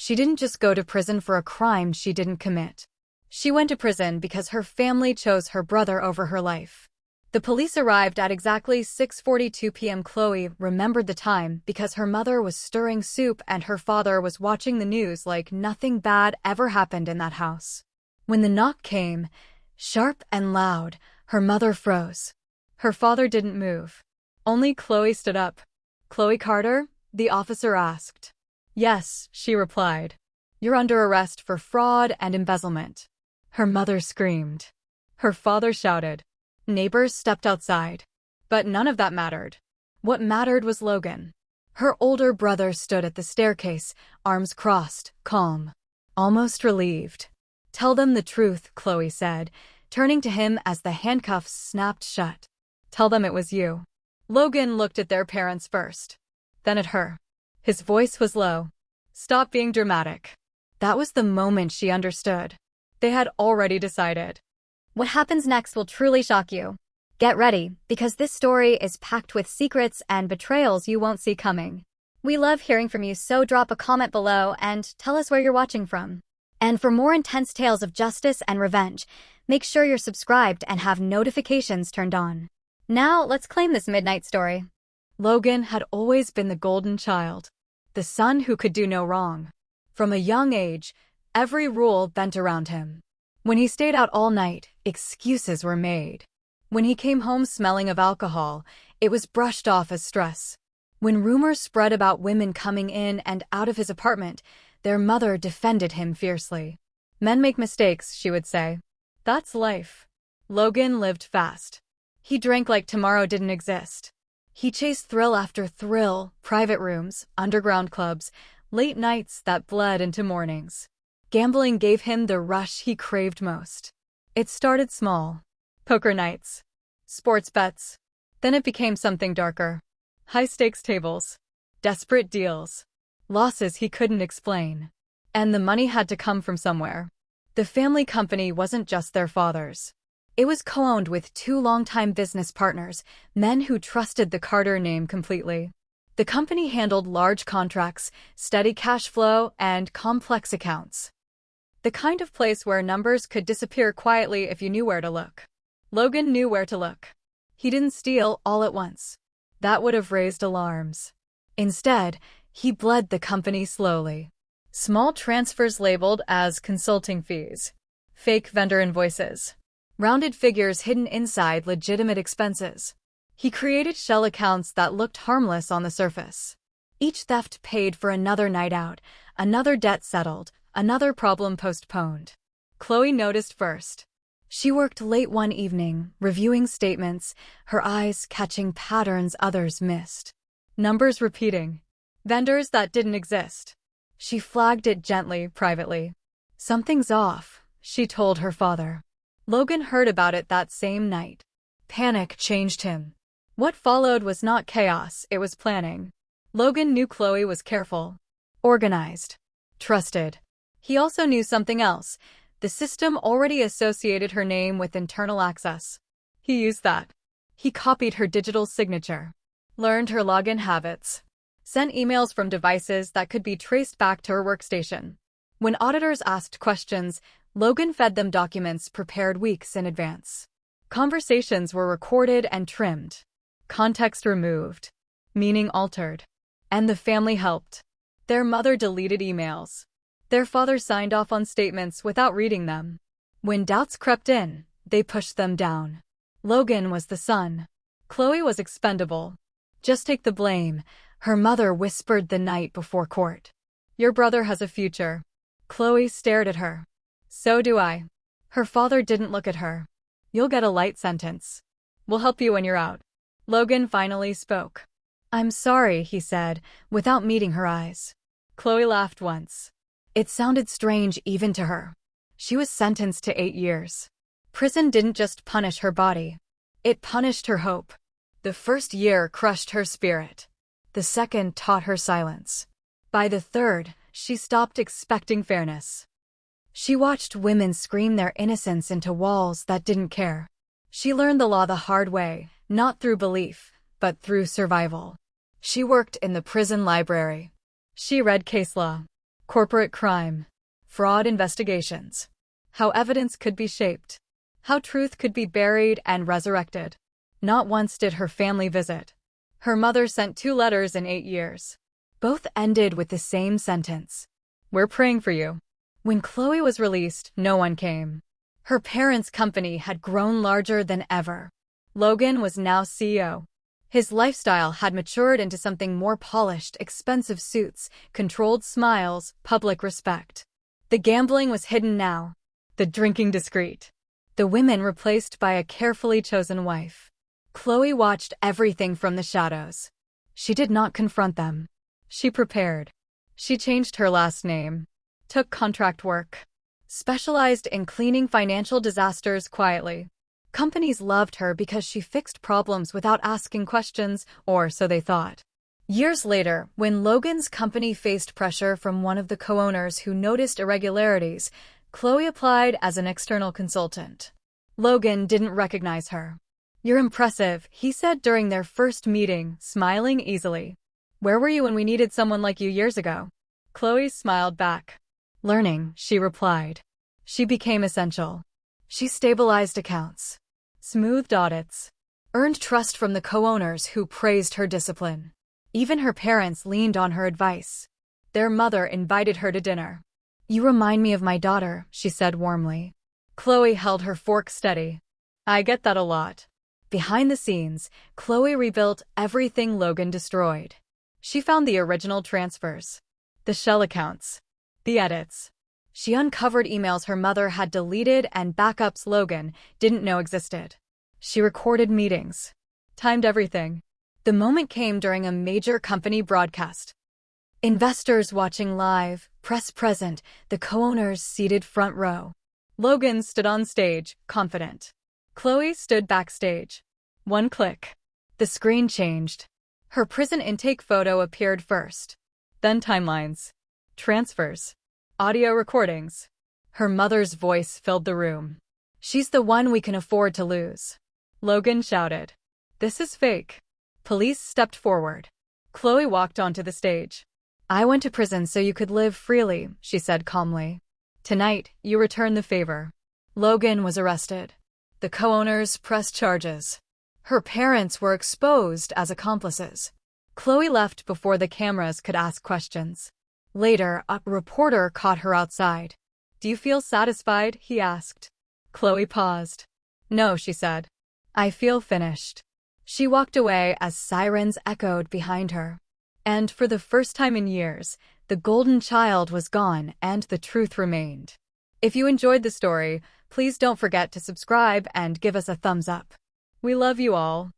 She didn't just go to prison for a crime she didn't commit. She went to prison because her family chose her brother over her life. The police arrived at exactly 6:42 p.m. Chloe remembered the time because her mother was stirring soup and her father was watching the news like nothing bad ever happened in that house. When the knock came, sharp and loud, her mother froze. Her father didn't move. Only Chloe stood up. "Chloe Carter?" the officer asked. "Yes," she replied. "You're under arrest for fraud and embezzlement." Her mother screamed. Her father shouted. Neighbors stepped outside. But none of that mattered. What mattered was Logan. Her older brother stood at the staircase, arms crossed, calm, almost relieved. "Tell them the truth," Chloe said, turning to him as the handcuffs snapped shut. "Tell them it was you." Logan looked at their parents first, then at her. His voice was low. "Stop being dramatic." That was the moment she understood. They had already decided. What happens next will truly shock you. Get ready, because this story is packed with secrets and betrayals you won't see coming. We love hearing from you, so drop a comment below and tell us where you're watching from. And for more intense tales of justice and revenge, make sure you're subscribed and have notifications turned on. Now, let's claim this midnight story. Logan had always been the golden child, the son who could do no wrong. From a young age, every rule bent around him. When he stayed out all night, excuses were made. When he came home smelling of alcohol, it was brushed off as stress. When rumors spread about women coming in and out of his apartment, their mother defended him fiercely. "Men make mistakes," she would say. "That's life." Logan lived fast. He drank like tomorrow didn't exist. He chased thrill after thrill, private rooms, underground clubs, late nights that bled into mornings. Gambling gave him the rush he craved most. It started small. Poker nights. Sports bets. Then it became something darker. High-stakes tables. Desperate deals. Losses he couldn't explain. And the money had to come from somewhere. The family company wasn't just their father's. It was co-owned with two longtime business partners, men who trusted the Carter name completely. The company handled large contracts, steady cash flow, and complex accounts. The kind of place where numbers could disappear quietly if you knew where to look. Logan knew where to look. He didn't steal all at once. That would have raised alarms. Instead, he bled the company slowly. Small transfers labeled as consulting fees. Fake vendor invoices. Rounded figures hidden inside legitimate expenses. He created shell accounts that looked harmless on the surface. Each theft paid for another night out, another debt settled, another problem postponed. Chloe noticed first. She worked late one evening, reviewing statements, her eyes catching patterns others missed. Numbers repeating. Vendors that didn't exist. She flagged it gently, privately. "Something's off," she told her father. Logan heard about it that same night. Panic changed him. What followed was not chaos, it was planning. Logan knew Chloe was careful, organized, trusted. He also knew something else. The system already associated her name with internal access. He used that. He copied her digital signature, learned her login habits, sent emails from devices that could be traced back to her workstation. When auditors asked questions, Logan fed them documents prepared weeks in advance. Conversations were recorded and trimmed, context removed, meaning altered. And the family helped. Their mother deleted emails. Their father signed off on statements without reading them. When doubts crept in, they pushed them down. Logan was the son. Chloe was expendable. "Just take the blame," her mother whispered the night before court. "Your brother has a future." Chloe stared at her. "So do I." Her father didn't look at her. "You'll get a light sentence. We'll help you when you're out." Logan finally spoke. "I'm sorry," he said, without meeting her eyes. Chloe laughed once. It sounded strange even to her. She was sentenced to 8 years. Prison didn't just punish her body. It punished her hope. The first year crushed her spirit. The second taught her silence. By the third, she stopped expecting fairness. She watched women scream their innocence into walls that didn't care. She learned the law the hard way, not through belief, but through survival. She worked in the prison library. She read case law. corporate crime, fraud investigations, how evidence could be shaped, how truth could be buried and resurrected. Not once did her family visit. Her mother sent 2 letters in 8 years. Both ended with the same sentence: "We're praying for you." When Chloe was released, no one came. Her parents' company had grown larger than ever. Logan was now CEO. His lifestyle had matured into something more polished: expensive suits, controlled smiles, public respect. The gambling was hidden now, the drinking discreet, the women replaced by a carefully chosen wife. Chloe watched everything from the shadows. She did not confront them. She prepared. She changed her last name, took contract work, specialized in cleaning financial disasters quietly. Companies loved her because she fixed problems without asking questions, or so they thought. Years later, when Logan's company faced pressure from one of the co-owners who noticed irregularities, Chloe applied as an external consultant. Logan didn't recognize her. "You're impressive," he said during their first meeting, smiling easily. "Where were you when we needed someone like you years ago?" Chloe smiled back. "Learning," she replied. She became essential. She stabilized accounts, smoothed audits, earned trust from the co-owners who praised her discipline. Even her parents leaned on her advice. Their mother invited her to dinner. "You remind me of my daughter," she said warmly. Chloe held her fork steady. "I get that a lot." Behind the scenes, Chloe rebuilt everything Logan destroyed. She found the original transfers, the shell accounts, the edits. She uncovered emails her mother had deleted and backups Logan didn't know existed. She recorded meetings, timed everything. The moment came during a major company broadcast. Investors watching live, press present, the co-owners seated front row. Logan stood on stage, confident. Chloe stood backstage. One click. The screen changed. Her prison intake photo appeared first. Then timelines, transfers, audio recordings. Her mother's voice filled the room. "She's the one we can afford to lose." Logan shouted. "This is fake." Police stepped forward. Chloe walked onto the stage. "I went to prison so you could live freely," she said calmly. "Tonight, you return the favor." Logan was arrested. The co-owners pressed charges. Her parents were exposed as accomplices. Chloe left before the cameras could ask questions. Later, a reporter caught her outside. "Do you feel satisfied?" he asked. Chloe paused. "No," she said. "I feel finished." She walked away as sirens echoed behind her. And for the first time in years, the golden child was gone and the truth remained. If you enjoyed the story, please don't forget to subscribe and give us a thumbs up. We love you all.